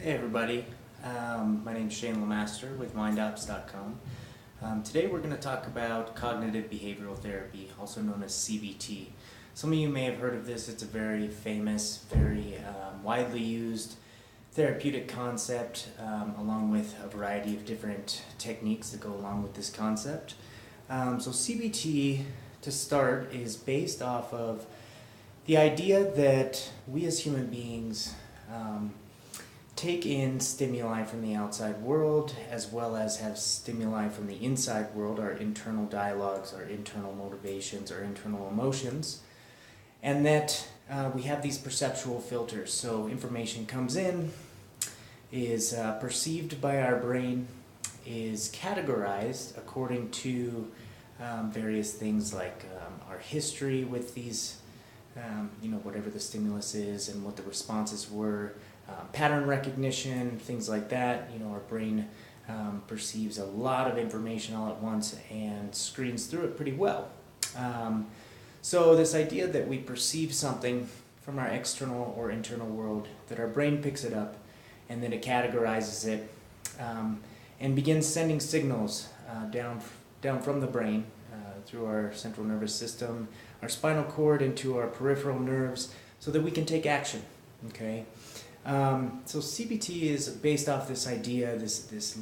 Hey everybody, my name is Shane Lemaster with MindOps.com. Today we're going to talk about cognitive behavioral therapy, also known as CBT. Some of you may have heard of this. It's a very famous, very widely used therapeutic concept, along with a variety of different techniques that go along with this concept. So CBT, to start, is based off of the idea that we as human beings take in stimuli from the outside world, as well as have stimuli from the inside world, our internal dialogues, our internal motivations, our internal emotions, and that we have these perceptual filters. So information comes in, is perceived by our brain, is categorized according to various things like our history with these, whatever the stimulus is and what the responses were, pattern recognition, things like that. Our brain perceives a lot of information all at once and screens through it pretty well. So this idea that we perceive something from our external or internal world, that our brain picks it up and then it categorizes it and begins sending signals down from the brain through our central nervous system, our spinal cord, into our peripheral nerves, so that we can take action. Okay. So CBT is based off this idea, this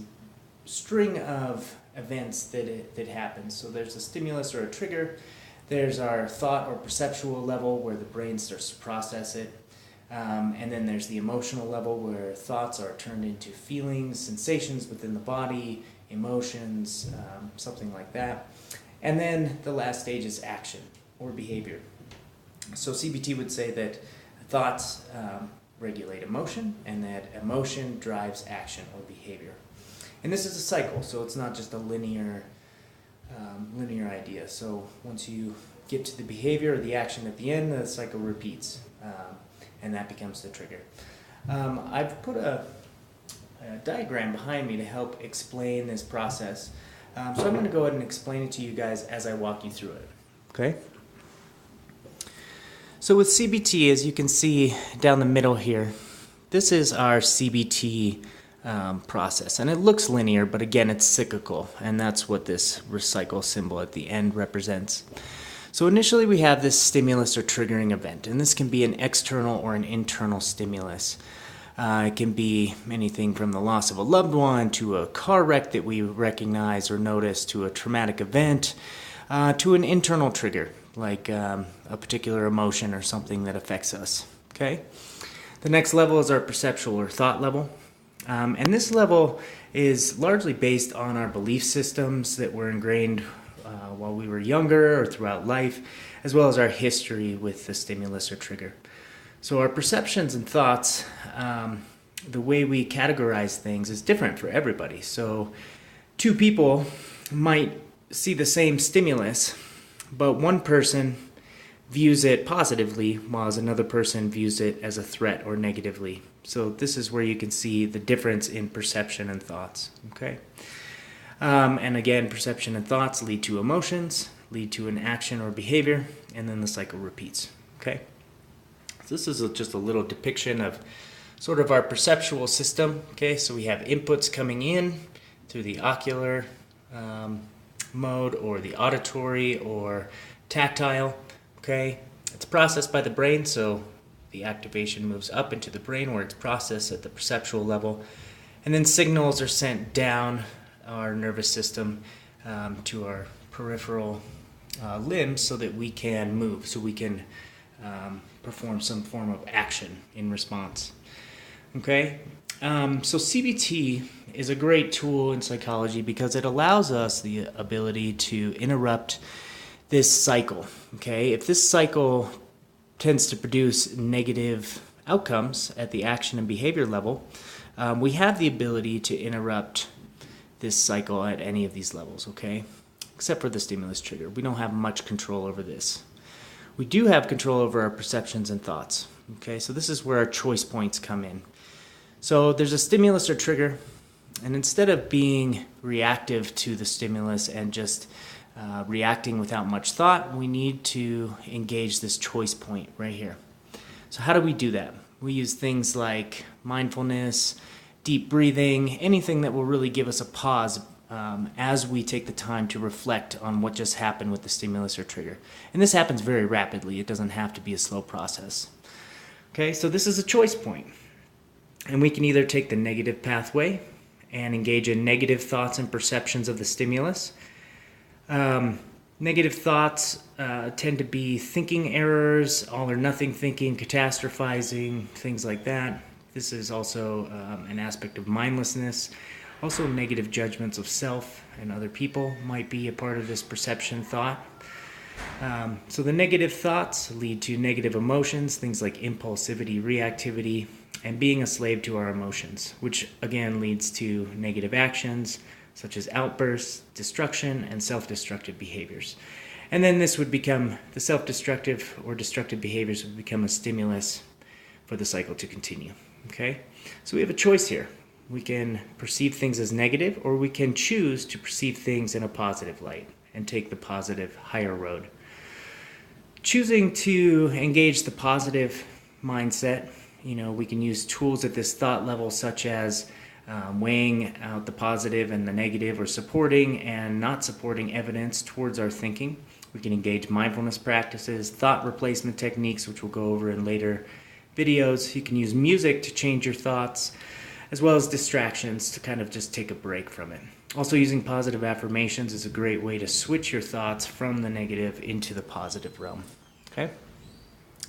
string of events that happens. So there's a stimulus or a trigger. There's our thought or perceptual level where the brain starts to process it. And then there's the emotional level where thoughts are turned into feelings, sensations within the body, emotions, something like that. And then the last stage is action or behavior. So CBT would say that thoughts regulate emotion, and that emotion drives action or behavior. And this is a cycle, so it's not just a linear idea. So once you get to the behavior or the action at the end, the cycle repeats, and that becomes the trigger. I've put a diagram behind me to help explain this process. So I'm going to go ahead and explain it to you guys as I walk you through it. Okay? So with CBT, as you can see down the middle here, this is our CBT process. And it looks linear, but again, it's cyclical. And that's what this recycle symbol at the end represents. So initially we have this stimulus or triggering event. And this can be an external or an internal stimulus. It can be anything from the loss of a loved one, to a car wreck that we recognize or notice, to a traumatic event, to an internal trigger, like a particular emotion or something that affects us. Okay. The next level is our perceptual or thought level. And this level is largely based on our belief systems that were ingrained while we were younger or throughout life, as well as our history with the stimulus or trigger. So our perceptions and thoughts, the way we categorize things is different for everybody. So two people might see the same stimulus, but one person views it positively, while another person views it as a threat or negatively. So this is where you can see the difference in perception and thoughts. Okay. And again, perception and thoughts lead to emotions, lead to an action or behavior, and then the cycle repeats. Okay. So this is just a little depiction of sort of our perceptual system. Okay. So we have inputs coming in through the ocular mode, or the auditory or tactile. Okay, it's processed by the brain, so the activation moves up into the brain where it's processed at the perceptual level, and then signals are sent down our nervous system to our peripheral limbs so that we can move, so we can perform some form of action in response. Okay, so CBT is a great tool in psychology because it allows us the ability to interrupt this cycle. Okay, if this cycle tends to produce negative outcomes at the action and behavior level, we have the ability to interrupt this cycle at any of these levels. Okay, except for the stimulus trigger. We don't have much control over this. We do have control over our perceptions and thoughts. Okay, so this is where our choice points come in. So there's a stimulus or trigger, and instead of being reactive to the stimulus and just reacting without much thought, we need to engage this choice point right here. So how do we do that? We use things like mindfulness, deep breathing, anything that will really give us a pause as we take the time to reflect on what just happened with the stimulus or trigger. And this happens very rapidly. It doesn't have to be a slow process. Okay, so this is a choice point. And we can either take the negative pathway and engage in negative thoughts and perceptions of the stimulus. Negative thoughts tend to be thinking errors, all or nothing thinking, catastrophizing, things like that. This is also an aspect of mindlessness. Also, negative judgments of self and other people might be a part of this perception thought. So the negative thoughts lead to negative emotions, things like impulsivity, reactivity, and being a slave to our emotions, which again leads to negative actions such as outbursts, destruction, and self-destructive behaviors. And then this would become, the self-destructive or destructive behaviors would become a stimulus for the cycle to continue. Okay? So we have a choice here. We can perceive things as negative, or we can choose to perceive things in a positive light and take the positive, higher road. Choosing to engage the positive mindset, we can use tools at this thought level such as weighing out the positive and the negative, or supporting and not supporting evidence towards our thinking. We can engage mindfulness practices, thought replacement techniques, which we'll go over in later videos. You can use music to change your thoughts, as well as distractions to kind of just take a break from it. Also, using positive affirmations is a great way to switch your thoughts from the negative into the positive realm. Okay?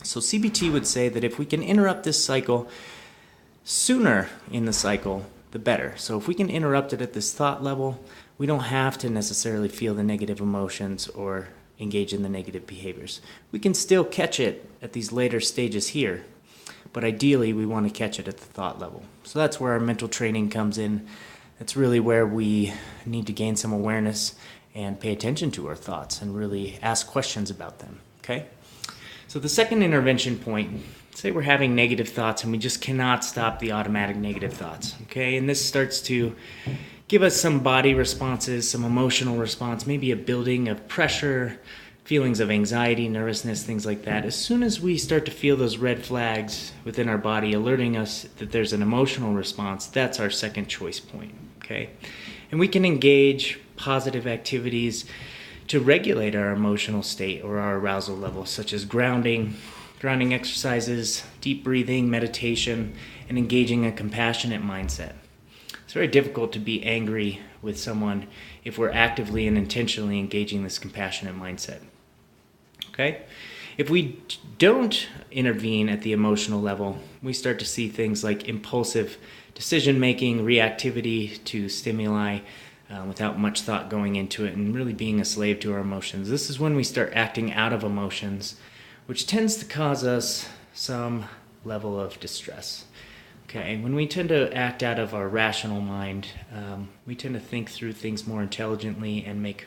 So CBT would say that if we can interrupt this cycle sooner in the cycle, the better. So if we can interrupt it at this thought level, we don't have to necessarily feel the negative emotions or engage in the negative behaviors. We can still catch it at these later stages here, but ideally we want to catch it at the thought level. So that's where our mental training comes in. That's really where we need to gain some awareness and pay attention to our thoughts and really ask questions about them. Okay? So the second intervention point, say we're having negative thoughts and we just cannot stop the automatic negative thoughts. Okay? And this starts to give us some body responses, some emotional response, maybe a building of pressure, feelings of anxiety, nervousness, things like that. As soon as we start to feel those red flags within our body alerting us that there's an emotional response, that's our second choice point. Okay? And we can engage positive activities to regulate our emotional state or our arousal level, such as grounding exercises, deep breathing, meditation, and engaging a compassionate mindset. It's very difficult to be angry with someone if we're actively and intentionally engaging this compassionate mindset. Okay? If we don't intervene at the emotional level, we start to see things like impulsive decision-making, reactivity to stimuli without much thought going into it, and really being a slave to our emotions. This is when we start acting out of emotions, which tends to cause us some level of distress. Okay, when we tend to act out of our rational mind, we tend to think through things more intelligently and make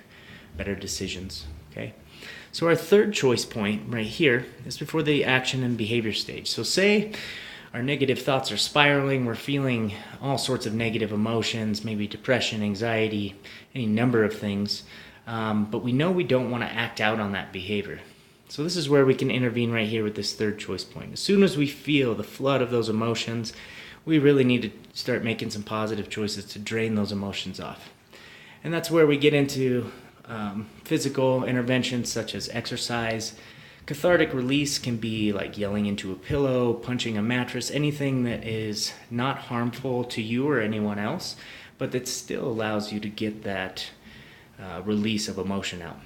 better decisions. Okay, so our third choice point right here is before the action and behavior stage. So say our negative thoughts are spiraling, we're feeling all sorts of negative emotions, maybe depression, anxiety, any number of things, but we know we don't want to act out on that behavior. So this is where we can intervene right here with this third choice point. As soon as we feel the flood of those emotions, we really need to start making some positive choices to drain those emotions off. And that's where we get into physical interventions such as exercise. Cathartic release can be like yelling into a pillow, punching a mattress, anything that is not harmful to you or anyone else, but that still allows you to get that release of emotion out.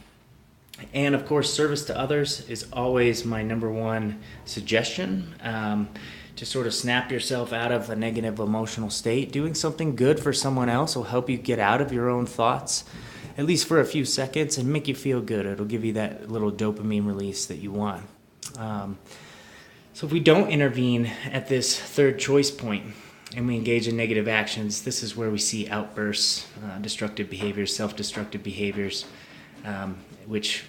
And of course, service to others is always my number one suggestion. To sort of snap yourself out of a negative emotional state. Doing something good for someone else will help you get out of your own thoughts, at least for a few seconds, and make you feel good. It'll give you that little dopamine release that you want. So if we don't intervene at this third choice point and we engage in negative actions, this is where we see outbursts, destructive behaviors, self-destructive behaviors, which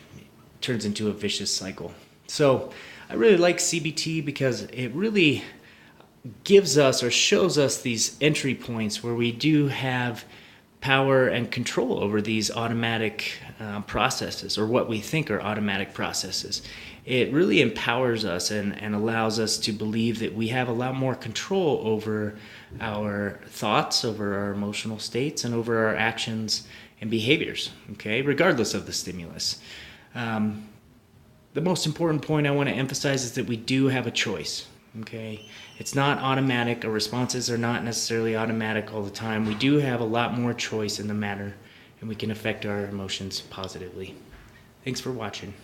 turns into a vicious cycle. So I really like CBT because it really gives us or shows us these entry points where we do have power and control over these automatic processes, or what we think are automatic processes. it really empowers us and allows us to believe that we have a lot more control over our thoughts, over our emotional states, and over our actions and behaviors, okay, regardless of the stimulus. The most important point I want to emphasize is that we do have a choice, okay? It's not automatic. Our responses are not necessarily automatic all the time. We do have a lot more choice in the matter, and we can affect our emotions positively. Thanks for watching.